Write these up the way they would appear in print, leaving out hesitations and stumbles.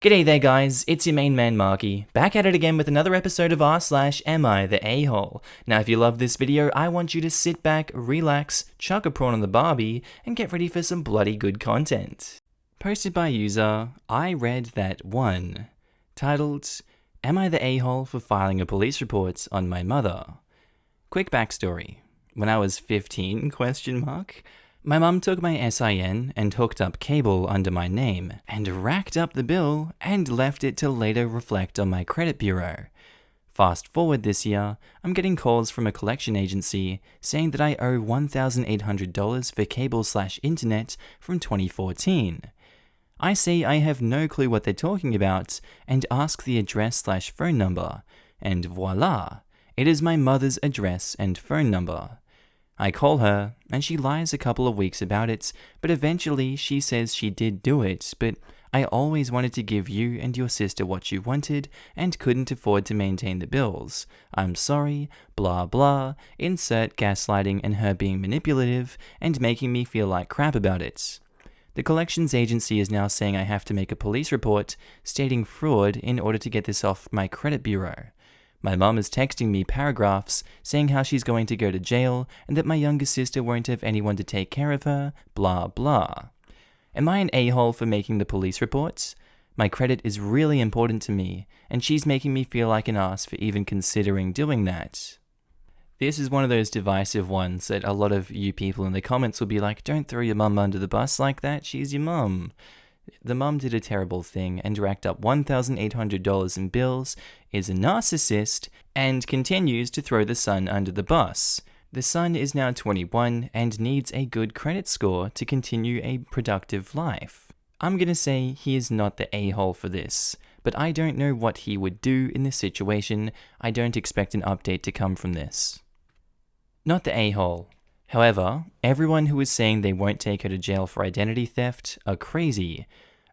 G'day there guys, it's your main man Markee, back at it again with another episode of r/Am I the A-hole. Now if you love this video, I want you to sit back, relax, chuck a prawn on the barbie, and get ready for some bloody good content. Posted by user, I read that one, titled, Am I the A-hole for filing a police report on my mother? Quick backstory. When I was 15, my mum took my SIN and hooked up cable under my name, and racked up the bill and left it to later reflect on my credit bureau. Fast forward this year, I'm getting calls from a collection agency saying that I owe $1,800 for cable/internet from 2014. I say I have no clue what they're talking about and ask the address/phone number, and voila, it is my mother's address and phone number. I call her, and she lies a couple of weeks about it, but eventually she says she did do it, but I always wanted to give you and your sister what you wanted and couldn't afford to maintain the bills. I'm sorry, blah blah, insert gaslighting and her being manipulative and making me feel like crap about it. The collections agency is now saying I have to make a police report stating fraud in order to get this off my credit bureau. My mum is texting me paragraphs saying how she's going to go to jail and that my younger sister won't have anyone to take care of her, blah blah. Am I an a-hole for making the police reports? My credit is really important to me, and she's making me feel like an ass for even considering doing that. This is one of those divisive ones that a lot of you people in the comments will be like, don't throw your mum under the bus like that, she's your mum. The mum did a terrible thing and racked up $1,800 in bills, is a narcissist, and continues to throw the son under the bus. The son is now 21 and needs a good credit score to continue a productive life. I'm gonna say he is not the a-hole for this, but I don't know what he would do in this situation. I don't expect an update to come from this. Not the a-hole. However, everyone who is saying they won't take her to jail for identity theft are crazy.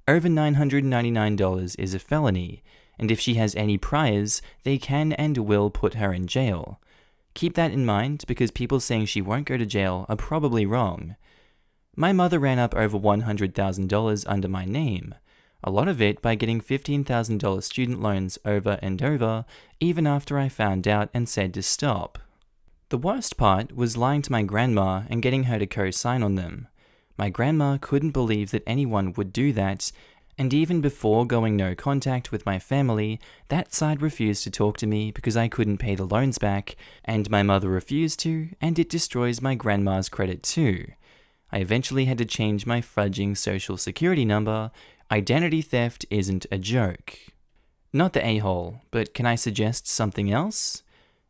Over $999 is a felony, and if she has any priors, they can and will put her in jail. Keep that in mind because people saying she won't go to jail are probably wrong. My mother ran up over $100,000 under my name, a lot of it by getting $15,000 student loans over and over, even after I found out and said to stop. The worst part was lying to my grandma and getting her to co-sign on them. My grandma couldn't believe that anyone would do that, and even before going no contact with my family, that side refused to talk to me because I couldn't pay the loans back, and my mother refused to, and it destroys my grandma's credit too. I eventually had to change my fudging social security number. Identity theft isn't a joke. Not the a-hole, but can I suggest something else?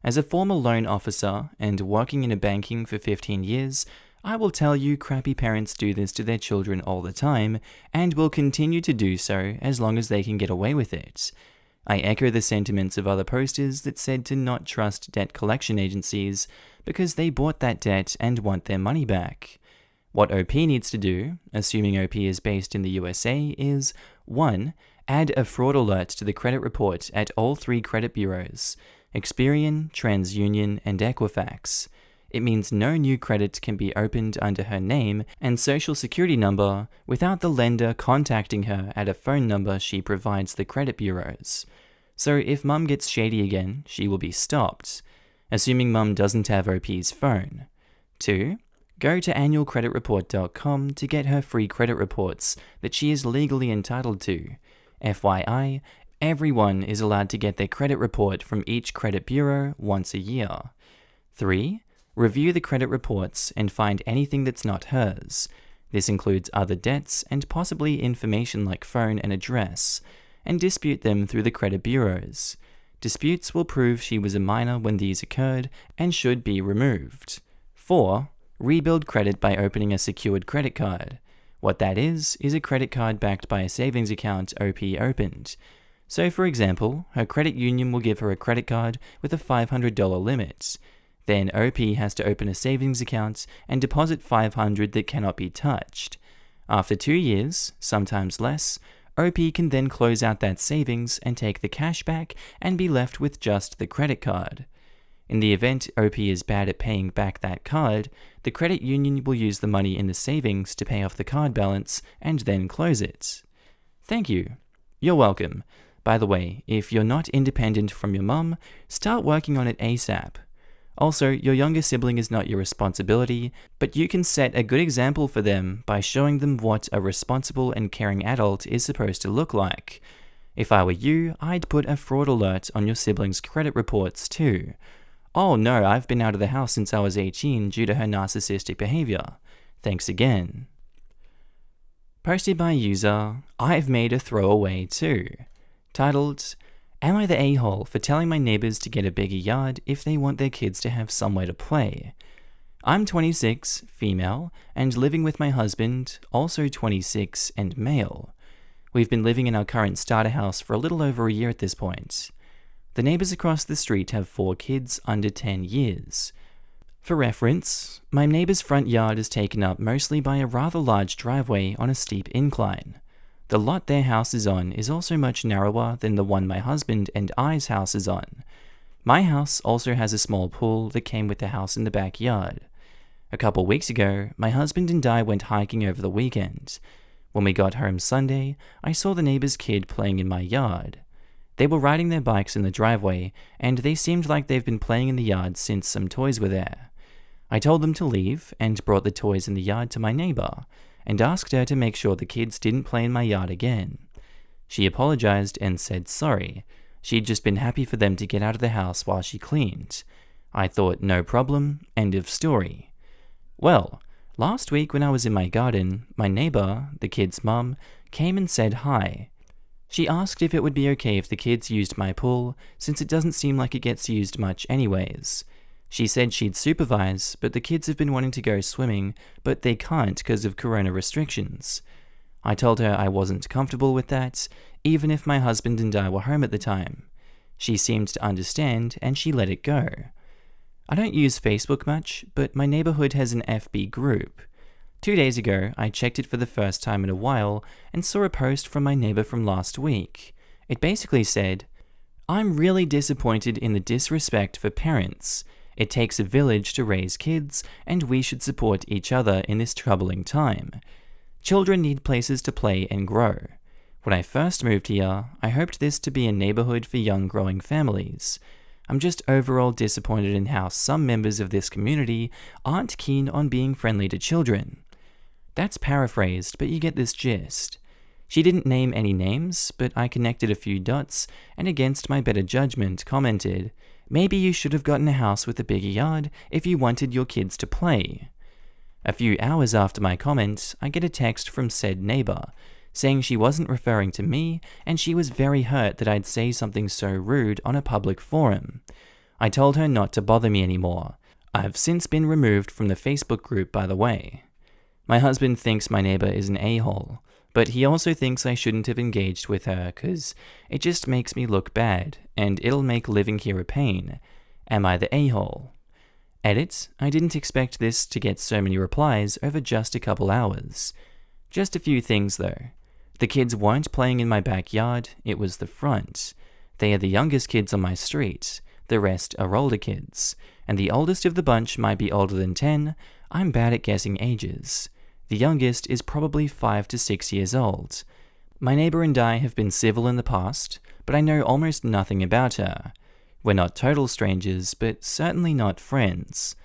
As a former loan officer and working in a banking for 15 years, I will tell you crappy parents do this to their children all the time and will continue to do so as long as they can get away with it. I echo the sentiments of other posters that said to not trust debt collection agencies because they bought that debt and want their money back. What OP needs to do, assuming OP is based in the USA, is 1. Add a fraud alert to the credit report at all 3 credit bureaus, Experian, TransUnion, and Equifax. It means no new credit can be opened under her name and social security number without the lender contacting her at a phone number she provides the credit bureaus. So if mum gets shady again, she will be stopped, assuming mum doesn't have OP's phone. 2. Go to annualcreditreport.com to get her free credit reports that she is legally entitled to. FYI, everyone is allowed to get their credit report from each credit bureau once a year. 3. Review the credit reports and find anything that's not hers. This includes other debts and possibly information like phone and address, and dispute them through the credit bureaus. Disputes will prove she was a minor when these occurred and should be removed. 4. Rebuild credit by opening a secured credit card. What that is a credit card backed by a savings account OP opened. So for example, her credit union will give her a credit card with a $500 limit. Then OP has to open a savings account and deposit $500 that cannot be touched. After 2 years, sometimes less, OP can then close out that savings and take the cash back and be left with just the credit card. In the event OP is bad at paying back that card, the credit union will use the money in the savings to pay off the card balance and then close it. Thank you. You're welcome. By the way, if you're not independent from your mum, start working on it ASAP. Also, your younger sibling is not your responsibility, but you can set a good example for them by showing them what a responsible and caring adult is supposed to look like. If I were you, I'd put a fraud alert on your siblings' credit reports too. Oh no, I've been out of the house since I was 18 due to her narcissistic behavior. Thanks again. Posted by user, I've made a throwaway too. Titled, Am I the a-hole for telling my neighbors to get a bigger yard if they want their kids to have somewhere to play? I'm 26, female, and living with my husband, also 26 and male. We've been living in our current starter house for a little over a year at this point. The neighbors across the street have 4 kids under 10 years. For reference, my neighbor's front yard is taken up mostly by a rather large driveway on a steep incline. The lot their house is on is also much narrower than the one my husband and I's house is on. My house also has a small pool that came with the house in the backyard. A couple weeks ago, my husband and I went hiking over the weekend. When we got home Sunday, I saw the neighbor's kid playing in my yard. They were riding their bikes in the driveway, and they seemed like they've been playing in the yard since some toys were there. I told them to leave and brought the toys in the yard to my neighbor, and asked her to make sure the kids didn't play in my yard again. She apologized and said sorry. She'd just been happy for them to get out of the house while she cleaned. I thought no problem, end of story. Well, last week when I was in my garden, my neighbor, the kid's mum, came and said hi. She asked if it would be okay if the kids used my pool, since it doesn't seem like it gets used much anyways. She said she'd supervise, but the kids have been wanting to go swimming, but they can't because of corona restrictions. I told her I wasn't comfortable with that, even if my husband and I were home at the time. She seemed to understand, and she let it go. I don't use Facebook much, but my neighborhood has an FB group. 2 days ago, I checked it for the first time in a while and saw a post from my neighbor from last week. It basically said, I'm really disappointed in the disrespect for parents. It takes a village to raise kids, and we should support each other in this troubling time. Children need places to play and grow. When I first moved here, I hoped this to be a neighborhood for young growing families. I'm just overall disappointed in how some members of this community aren't keen on being friendly to children. That's paraphrased, but you get this gist. She didn't name any names, but I connected a few dots, and against my better judgment commented, maybe you should have gotten a house with a bigger yard if you wanted your kids to play. A few hours after my comment, I get a text from said neighbor, saying she wasn't referring to me, and she was very hurt that I'd say something so rude on a public forum. I told her not to bother me anymore. I've since been removed from the Facebook group, by the way. My husband thinks my neighbor is an a-hole, but he also thinks I shouldn't have engaged with her cause it just makes me look bad, and it'll make living here a pain. Am I the a-hole? Edit, I didn't expect this to get so many replies over just a couple hours. Just a few things though. The kids weren't playing in my backyard, it was the front. They are the youngest kids on my street, the rest are older kids, and the oldest of the bunch might be older than 10, I'm bad at guessing ages. The youngest is probably 5 to 6 years old. My neighbor and I have been civil in the past, but I know almost nothing about her. We're not total strangers, but certainly not friends.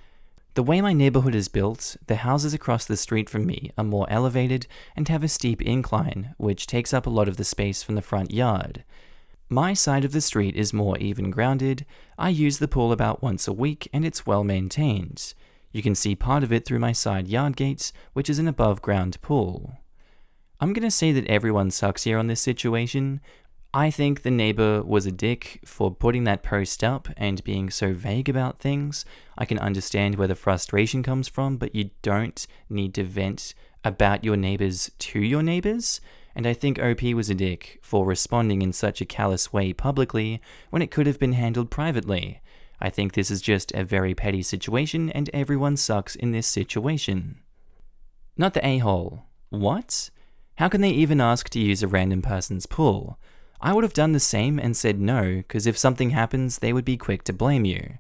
The way my neighborhood is built, the houses across the street from me are more elevated and have a steep incline, which takes up a lot of the space from the front yard. My side of the street is more even grounded. I use the pool about once a week and it's well maintained. You can see part of it through my side yard gates, which is an above-ground pool. I'm gonna say that everyone sucks here on this situation. I think the neighbor was a dick for putting that post up and being so vague about things. I can understand where the frustration comes from, but you don't need to vent about your neighbors to your neighbors. And I think OP was a dick for responding in such a callous way publicly when it could have been handled privately. I think this is just a very petty situation and everyone sucks in this situation. Not the a-hole. What? How can they even ask to use a random person's pool? I would have done the same and said no, because if something happens, they would be quick to blame you.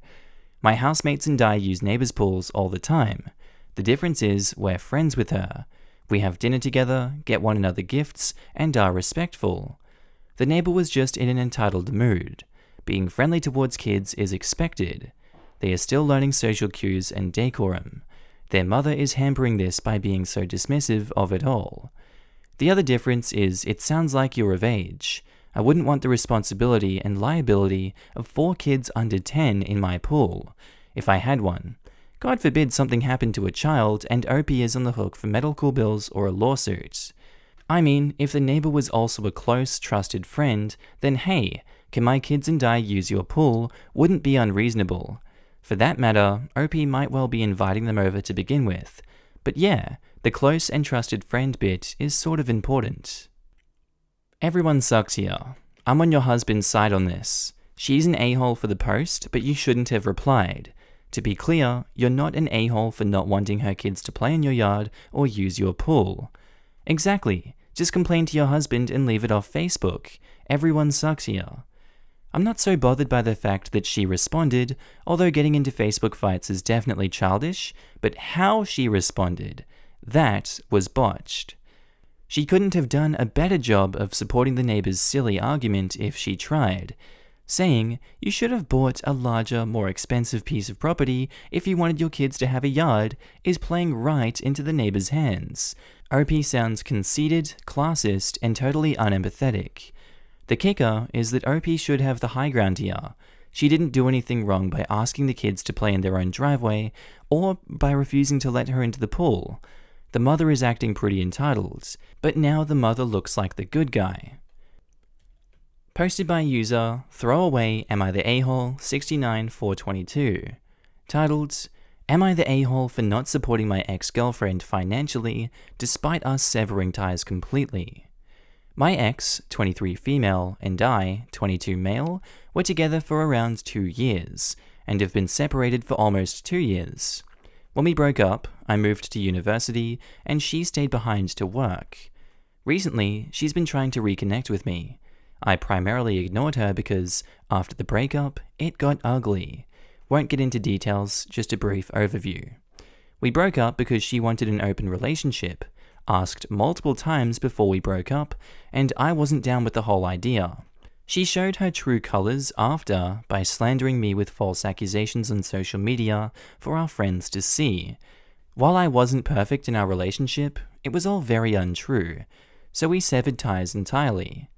My housemates and I use neighbors' pools all the time. The difference is we're friends with her. We have dinner together, get one another gifts, and are respectful. The neighbor was just in an entitled mood. Being friendly towards kids is expected. They are still learning social cues and decorum. Their mother is hampering this by being so dismissive of it all. The other difference is it sounds like you're of age. I wouldn't want the responsibility and liability of 4 kids under 10 in my pool, if I had one. God forbid something happened to a child and OP is on the hook for medical bills or a lawsuit. I mean, if the neighbor was also a close, trusted friend, then hey, can my kids and I use your pool wouldn't be unreasonable. For that matter, OP might well be inviting them over to begin with. But yeah, the close and trusted friend bit is sort of important. Everyone sucks here. I'm on your husband's side on this. She's an a-hole for the post, but you shouldn't have replied. To be clear, you're not an a-hole for not wanting her kids to play in your yard or use your pool. Exactly. Just complain to your husband and leave it off Facebook. Everyone sucks here. I'm not so bothered by the fact that she responded, although getting into Facebook fights is definitely childish, but how she responded, that was botched. She couldn't have done a better job of supporting the neighbor's silly argument if she tried, saying you should have bought a larger, more expensive piece of property if you wanted your kids to have a yard is playing right into the neighbor's hands. OP sounds conceited, classist, and totally unempathetic. The kicker is that OP should have the high ground here. She didn't do anything wrong by asking the kids to play in their own driveway or by refusing to let her into the pool. The mother is acting pretty entitled, but now the mother looks like the good guy. Posted by user throwaway AmiTheA 69422. Titled, Am I the a-hole for not supporting my ex-girlfriend financially despite us severing ties completely? My ex, 23 female, and I, 22 male, were together for around 2 years, and have been separated for almost 2 years. When we broke up, I moved to university, and she stayed behind to work. Recently, she's been trying to reconnect with me. I primarily ignored her because, after the breakup, it got ugly. Won't get into details, just a brief overview. We broke up because she wanted an open relationship, asked multiple times before we broke up, and I wasn't down with the whole idea. She showed her true colors after by slandering me with false accusations on social media for our friends to see. While I wasn't perfect in our relationship, it was all very untrue, so we severed ties entirely.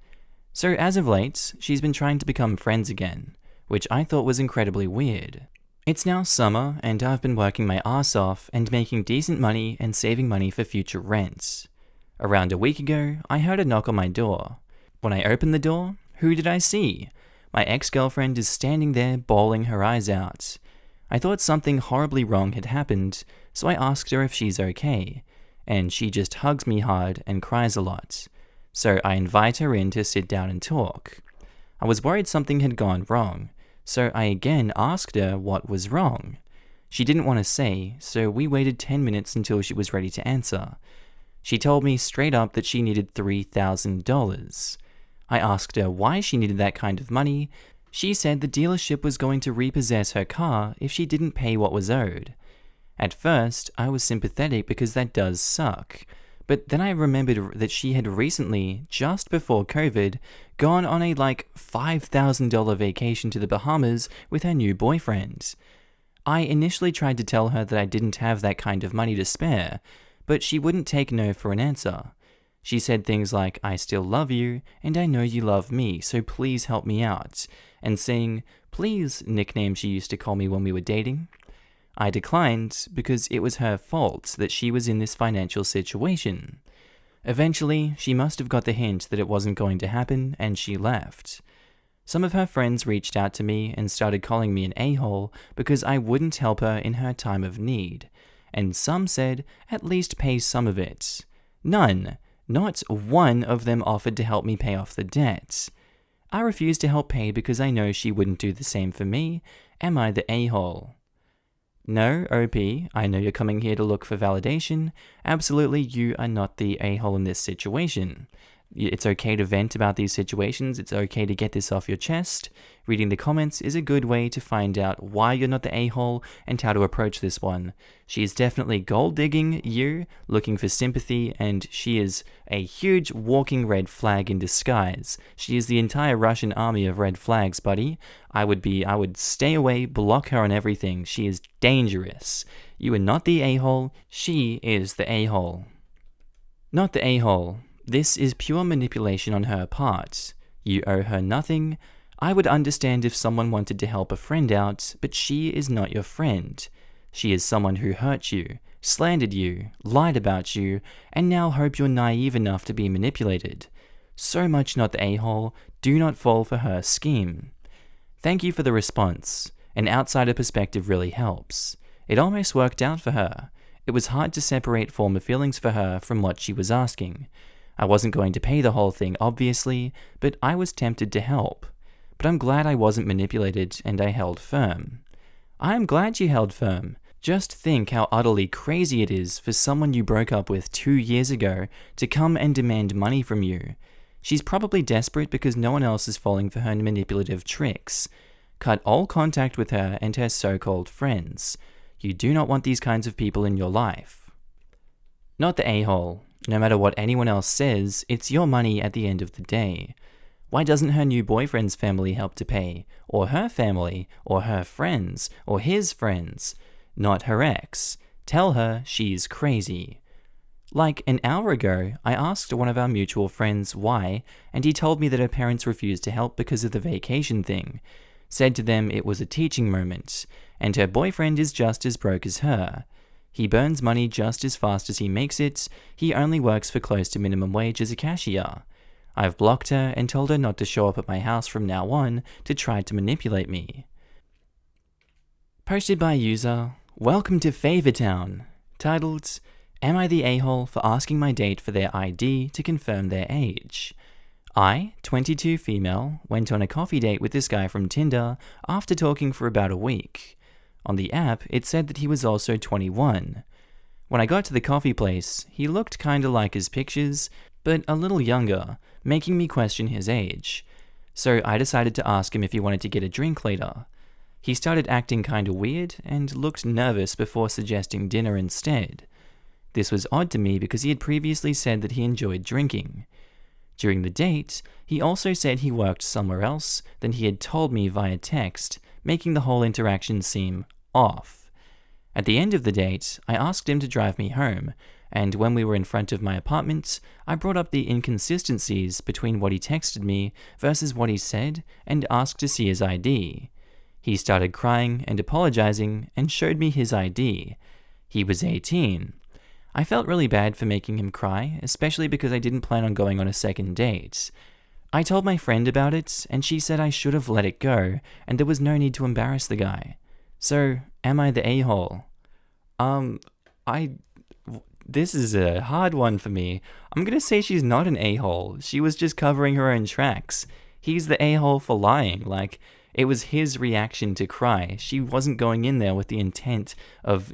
So as of late, she's been trying to become friends again, which I thought was incredibly weird. It's now summer, and I've been working my ass off and making decent money and saving money for future rents. Around a week ago, I heard a knock on my door. When I opened the door, who did I see? My ex-girlfriend is standing there bawling her eyes out. I thought something horribly wrong had happened, so I asked her if she's okay, and she just hugs me hard and cries a lot. So I invite her in to sit down and talk. I was worried something had gone wrong, so I again asked her what was wrong. She didn't want to say, so we waited 10 minutes until she was ready to answer. She told me straight up that she needed $3,000. I asked her why she needed that kind of money. She said the dealership was going to repossess her car if she didn't pay what was owed. At first, I was sympathetic because that does suck. But then I remembered that she had recently, just before COVID, gone on a $5,000 vacation to the Bahamas with her new boyfriend. I initially tried to tell her that I didn't have that kind of money to spare, but she wouldn't take no for an answer. She said things like, I still love you, and I know you love me, so please help me out, and saying, please, nickname she used to call me when we were dating. I declined because it was her fault that she was in this financial situation. Eventually, she must have got the hint that it wasn't going to happen, and she left. Some of her friends reached out to me and started calling me an a-hole because I wouldn't help her in her time of need, and some said, at least pay some of it. None, not one of them offered to help me pay off the debt. I refused to help pay because I know she wouldn't do the same for me. Am I the a-hole? No, OP, I know you're coming here to look for validation. Absolutely, you are not the a-hole in this situation. It's okay to vent about these situations. It's okay to get this off your chest. Reading the comments is a good way to find out why you're not the a-hole and how to approach this one. She is definitely gold-digging you, looking for sympathy, and she is a huge walking red flag in disguise. She is the entire Russian army of red flags, buddy. I would stay away, block her on everything. She is dangerous. You are not the a-hole. She is the a-hole. Not the a-hole. This is pure manipulation on her part. You owe her nothing. I would understand if someone wanted to help a friend out, but she is not your friend. She is someone who hurt you, slandered you, lied about you, and now hope you're naive enough to be manipulated. So much not the a-hole, do not fall for her scheme. Thank you for the response. An outsider perspective really helps. It almost worked out for her. It was hard to separate former feelings for her from what she was asking. I wasn't going to pay the whole thing, obviously, but I was tempted to help. But I'm glad I wasn't manipulated and I held firm. I am glad you held firm. Just think how utterly crazy it is for someone you broke up with 2 years ago to come and demand money from you. She's probably desperate because no one else is falling for her manipulative tricks. Cut all contact with her and her so-called friends. You do not want these kinds of people in your life. Not the a-hole. No matter what anyone else says, it's your money at the end of the day. Why doesn't her new boyfriend's family help to pay? Or her family? Or her friends? Or his friends? Not her ex. Tell her she's crazy. Like an hour ago, I asked one of our mutual friends why, and he told me that her parents refused to help because of the vacation thing. Said to them it was a teaching moment, and her boyfriend is just as broke as her. He burns money just as fast as he makes it. He only works for close to minimum wage as a cashier. I've blocked her and told her not to show up at my house from now on to try to manipulate me. Posted by user, Welcome to Favortown, titled, Am I the a-hole for asking my date for their ID to confirm their age? I, 22 female, went on a coffee date with this guy from Tinder after talking for about a week. On the app, it said that he was also 21. When I got to the coffee place, he looked kinda like his pictures, but a little younger, making me question his age. So I decided to ask him if he wanted to get a drink later. He started acting kinda weird and looked nervous before suggesting dinner instead. This was odd to me because he had previously said that he enjoyed drinking. During the date, he also said he worked somewhere else than he had told me via text, making the whole interaction seem off. At the end of the date, I asked him to drive me home, and when we were in front of my apartment, I brought up the inconsistencies between what he texted me versus what he said and asked to see his ID. He started crying and apologizing and showed me his ID. He was 18. I felt really bad for making him cry, especially because I didn't plan on going on a second date. I told my friend about it, and she said I should have let it go, and there was no need to embarrass the guy. So, am I the a-hole? This is a hard one for me. I'm gonna say she's not an a-hole. She was just covering her own tracks. He's the a-hole for lying. Like, it was his reaction to cry. She wasn't going in there with the intent of,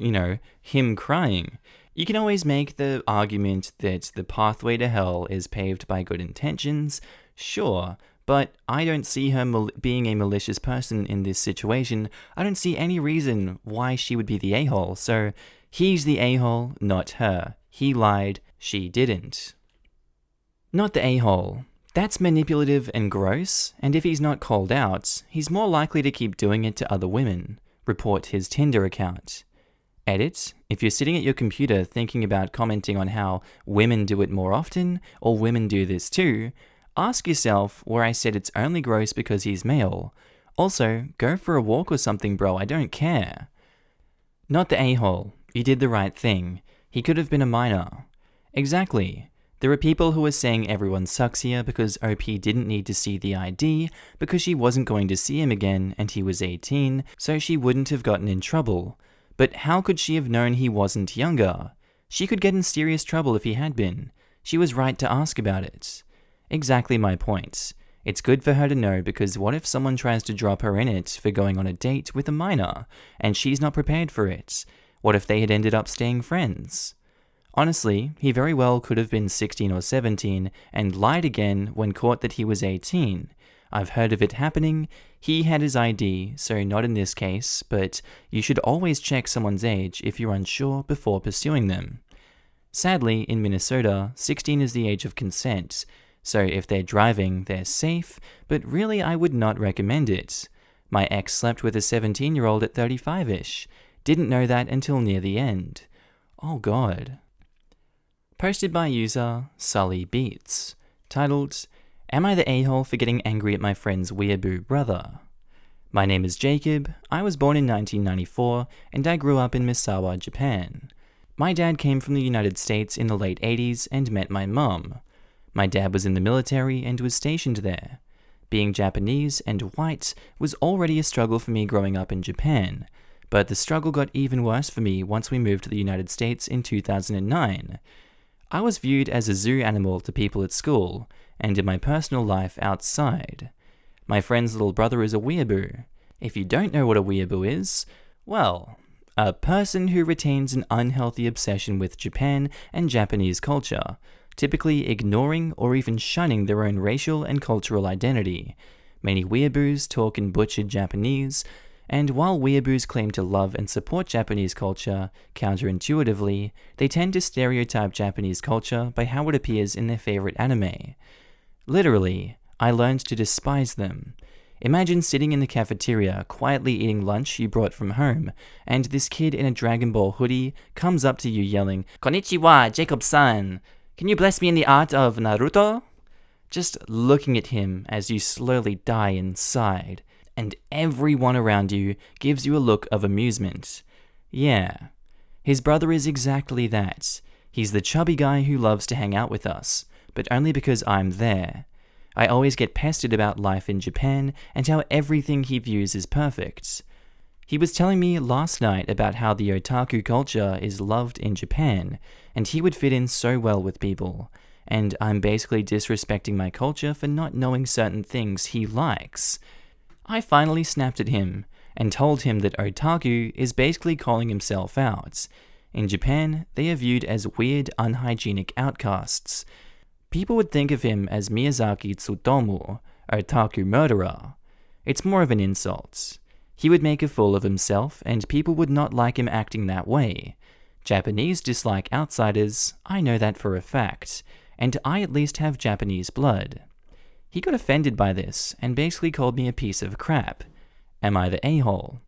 him crying. You can always make the argument that the pathway to hell is paved by good intentions, sure, but I don't see her being a malicious person in this situation. I don't see any reason why she would be the a-hole, so he's the a-hole, not her. He lied, she didn't. Not the a-hole. That's manipulative and gross, and if he's not called out, he's more likely to keep doing it to other women. Report his Tinder account. Edit, if you're sitting at your computer thinking about commenting on how women do it more often, or women do this too, ask yourself where I said it's only gross because he's male. Also, go for a walk or something, bro, I don't care. Not the a-hole. You did the right thing. He could have been a minor. Exactly. There are people who are saying everyone sucks here because OP didn't need to see the ID because she wasn't going to see him again and he was 18, so she wouldn't have gotten in trouble. But how could she have known he wasn't younger? She could get in serious trouble if he had been. She was right to ask about it. Exactly my point. It's good for her to know because what if someone tries to drop her in it for going on a date with a minor and she's not prepared for it? What if they had ended up staying friends? Honestly, he very well could have been 16 or 17 and lied again when caught that he was 18. I've heard of it happening. He had his ID, so not in this case, but you should always check someone's age if you're unsure before pursuing them. Sadly, in Minnesota, 16 is the age of consent, so if they're driving, they're safe, but really I would not recommend it. My ex slept with a 17-year-old at 35-ish. Didn't know that until near the end. Oh god. Posted by user Sully Beats, titled, Am I the a-hole for getting angry at my friend's weeaboo brother? My name is Jacob, I was born in 1994, and I grew up in Misawa, Japan. My dad came from the United States in the late 80s and met my mum. My dad was in the military and was stationed there. Being Japanese and white was already a struggle for me growing up in Japan, but the struggle got even worse for me once we moved to the United States in 2009. I was viewed as a zoo animal to people at school, and in my personal life outside. My friend's little brother is a weeaboo. If you don't know what a weeaboo is, well, a person who retains an unhealthy obsession with Japan and Japanese culture, typically ignoring or even shunning their own racial and cultural identity. Many weeaboos talk in butchered Japanese, and while weeaboos claim to love and support Japanese culture, counterintuitively, they tend to stereotype Japanese culture by how it appears in their favorite anime. Literally, I learned to despise them. Imagine sitting in the cafeteria, quietly eating lunch you brought from home, and this kid in a Dragon Ball hoodie comes up to you yelling, "Konnichiwa, Jacob-san! Can you bless me in the art of Naruto?" Just looking at him as you slowly die inside, and everyone around you gives you a look of amusement. Yeah, his brother is exactly that. He's the chubby guy who loves to hang out with us, but only because I'm there. I always get pestered about life in Japan and how everything he views is perfect. He was telling me last night about how the otaku culture is loved in Japan, and he would fit in so well with people, and I'm basically disrespecting my culture for not knowing certain things he likes. I finally snapped at him, and told him that otaku is basically calling himself out. In Japan, they are viewed as weird, unhygienic outcasts. People would think of him as Miyazaki Tsutomu, otaku murderer. It's more of an insult. He would make a fool of himself, and people would not like him acting that way. Japanese dislike outsiders, I know that for a fact, and I at least have Japanese blood. He got offended by this, and basically called me a piece of crap. Am I the a-hole?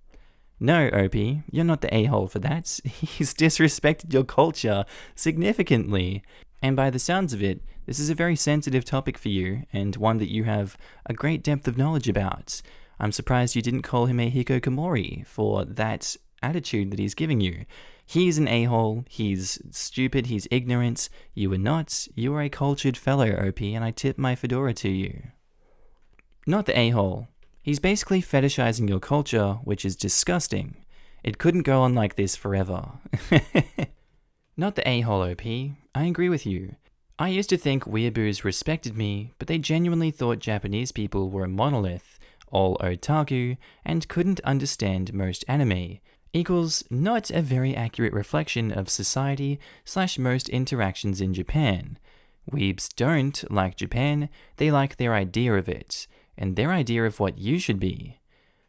No, OP, you're not the a-hole for that. He's disrespected your culture significantly. And by the sounds of it, this is a very sensitive topic for you, and one that you have a great depth of knowledge about. I'm surprised you didn't call him a hikikomori for that attitude that he's giving you. He's an a-hole, he's stupid, he's ignorant. You are not. You are a cultured fellow, OP, and I tip my fedora to you. Not the a-hole. He's basically fetishizing your culture, which is disgusting. It couldn't go on like this forever. Not the a-hole, OP. I agree with you. I used to think weeaboos respected me, but they genuinely thought Japanese people were a monolith, all otaku, and couldn't understand most anime, equals not a very accurate reflection of society / most interactions in Japan. Weebs don't like Japan, they like their idea of it, and their idea of what you should be.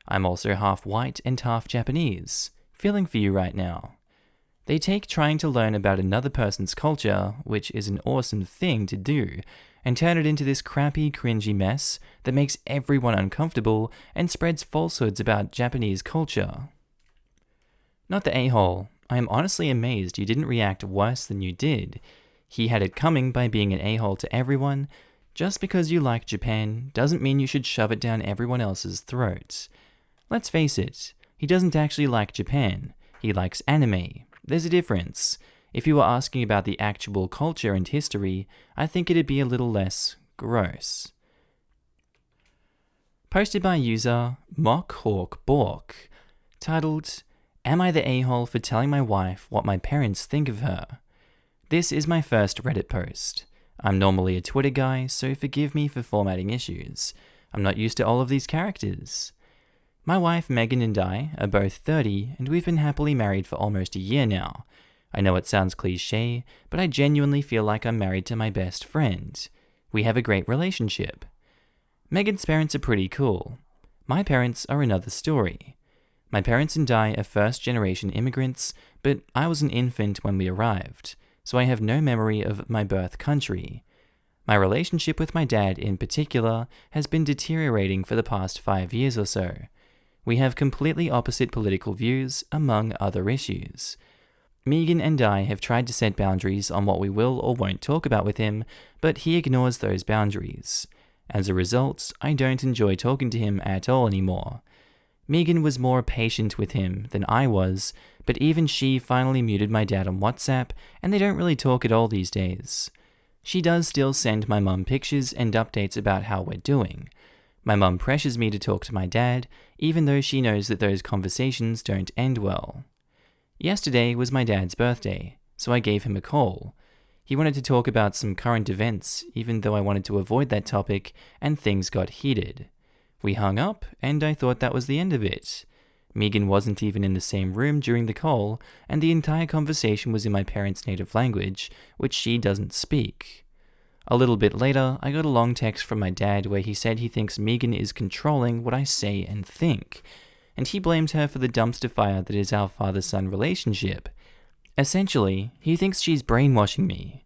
I'm also half white and half Japanese. Feeling for you right now. They take trying to learn about another person's culture, which is an awesome thing to do, and turn it into this crappy, cringy mess that makes everyone uncomfortable and spreads falsehoods about Japanese culture. Not the a-hole. I am honestly amazed you didn't react worse than you did. He had it coming by being an a-hole to everyone. Just because you like Japan doesn't mean you should shove it down everyone else's throats. Let's face it, he doesn't actually like Japan. He likes anime. There's a difference. If you were asking about the actual culture and history, I think it'd be a little less gross. Posted by user MockHawkBork, titled, Am I the a-hole for telling my wife what my parents think of her? This is my first Reddit post. I'm normally a Twitter guy, so forgive me for formatting issues. I'm not used to all of these characters. My wife Megan and I are both 30, and we've been happily married for almost a year now. I know it sounds cliche, but I genuinely feel like I'm married to my best friend. We have a great relationship. Megan's parents are pretty cool. My parents are another story. My parents and I are first-generation immigrants, but I was an infant when we arrived, so I have no memory of my birth country. My relationship with my dad in particular has been deteriorating for the past 5 years or so. We have completely opposite political views, among other issues. Megan and I have tried to set boundaries on what we will or won't talk about with him, but he ignores those boundaries. As a result, I don't enjoy talking to him at all anymore. Megan was more patient with him than I was, but even she finally muted my dad on WhatsApp, and they don't really talk at all these days. She does still send my mum pictures and updates about how we're doing. My mum pressures me to talk to my dad, even though she knows that those conversations don't end well. Yesterday was my dad's birthday, so I gave him a call. He wanted to talk about some current events, even though I wanted to avoid that topic, and things got heated. We hung up, and I thought that was the end of it. Megan wasn't even in the same room during the call, and the entire conversation was in my parents' native language, which she doesn't speak. A little bit later, I got a long text from my dad where he said he thinks Megan is controlling what I say and think, and he blames her for the dumpster fire that is our father-son relationship. Essentially, he thinks she's brainwashing me.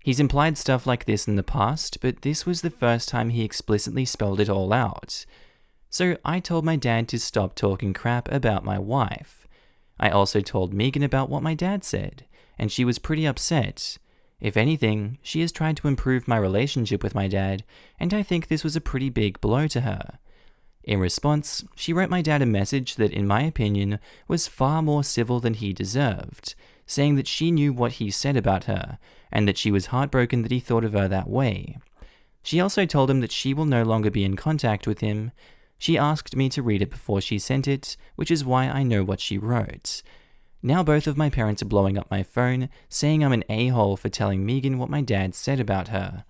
He's implied stuff like this in the past, but this was the first time he explicitly spelled it all out. So I told my dad to stop talking crap about my wife. I also told Megan about what my dad said, and she was pretty upset. If anything, she has tried to improve my relationship with my dad, and I think this was a pretty big blow to her. In response, she wrote my dad a message that, in my opinion, was far more civil than he deserved, saying that she knew what he said about her, and that she was heartbroken that he thought of her that way. She also told him that she will no longer be in contact with him. She asked me to read it before she sent it, which is why I know what she wrote. Now both of my parents are blowing up my phone, saying I'm an a-hole for telling Megan what my dad said about her.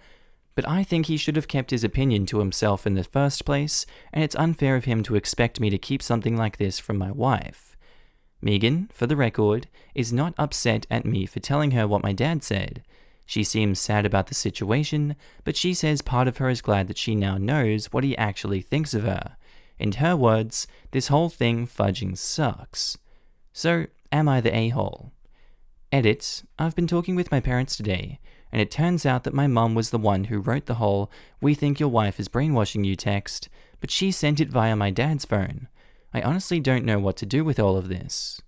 But I think he should have kept his opinion to himself in the first place, and it's unfair of him to expect me to keep something like this from my wife. Megan, for the record, is not upset at me for telling her what my dad said. She seems sad about the situation, but she says part of her is glad that she now knows what he actually thinks of her. In her words, this whole thing fudging sucks. So, am I the a-hole? Edit, I've been talking with my parents today, and it turns out that my mum was the one who wrote the whole "we think your wife is brainwashing you" text, but she sent it via my dad's phone. I honestly don't know what to do with all of this.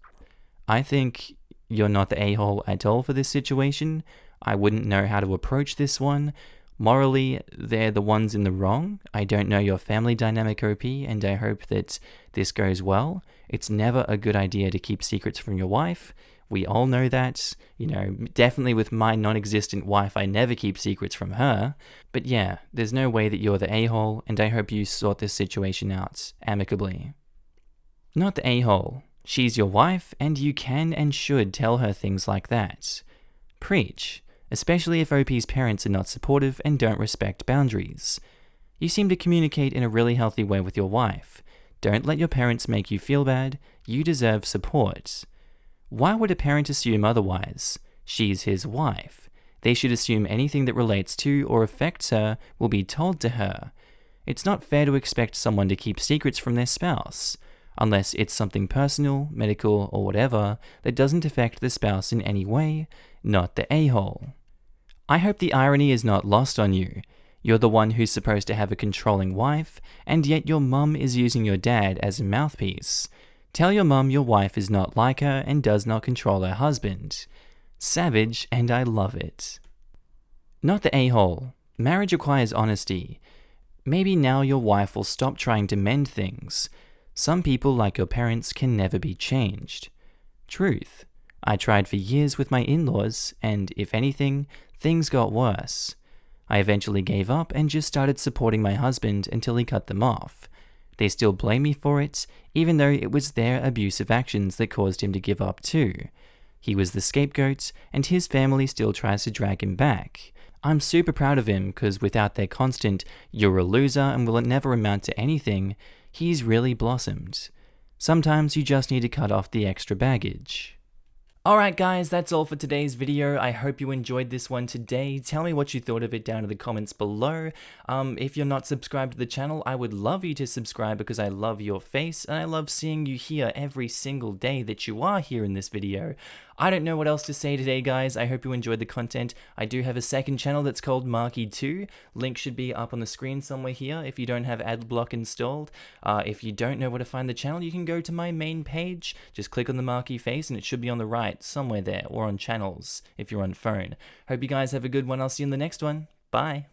I think you're not the a-hole at all for this situation. I wouldn't know how to approach this one. Morally, they're the ones in the wrong. I don't know your family dynamic, OP, and I hope that this goes well. It's never a good idea to keep secrets from your wife. We all know that. Definitely with my non-existent wife, I never keep secrets from her. But yeah, there's no way that you're the a-hole, and I hope you sort this situation out amicably. Not the a-hole. She's your wife, and you can and should tell her things like that. Preach. Especially if OP's parents are not supportive and don't respect boundaries. You seem to communicate in a really healthy way with your wife. Don't let your parents make you feel bad. You deserve support. Why would a parent assume otherwise? She's his wife. They should assume anything that relates to or affects her will be told to her. It's not fair to expect someone to keep secrets from their spouse, unless it's something personal, medical, or whatever that doesn't affect the spouse in any way, not the a-hole. I hope the irony is not lost on you. You're the one who's supposed to have a controlling wife, and yet your mum is using your dad as a mouthpiece. Tell your mum your wife is not like her and does not control her husband. Savage, and I love it. Not the a-hole. Marriage requires honesty. Maybe now your wife will stop trying to mend things. Some people, like your parents, can never be changed. Truth. I tried for years with my in-laws, and if anything, things got worse. I eventually gave up and just started supporting my husband until he cut them off. They still blame me for it, even though it was their abusive actions that caused him to give up too. He was the scapegoat, and his family still tries to drag him back. I'm super proud of him because without their constant "you're a loser and will never amount to anything," he's really blossomed. Sometimes you just need to cut off the extra baggage. Alright guys, that's all for today's video. I hope you enjoyed this one today. Tell me what you thought of it down in the comments below. If you're not subscribed to the channel, I would love you to subscribe because I love your face and I love seeing you here every single day that you are here in this video. I don't know what else to say today, guys. I hope you enjoyed the content. I do have a second channel that's called Markee 2. Link should be up on the screen somewhere here if you don't have adblock installed. If you don't know where to find the channel, you can go to my main page. Just click on the Markee face and it should be on the right, somewhere there, or on channels if you're on phone. Hope you guys have a good one. I'll see you in the next one. Bye.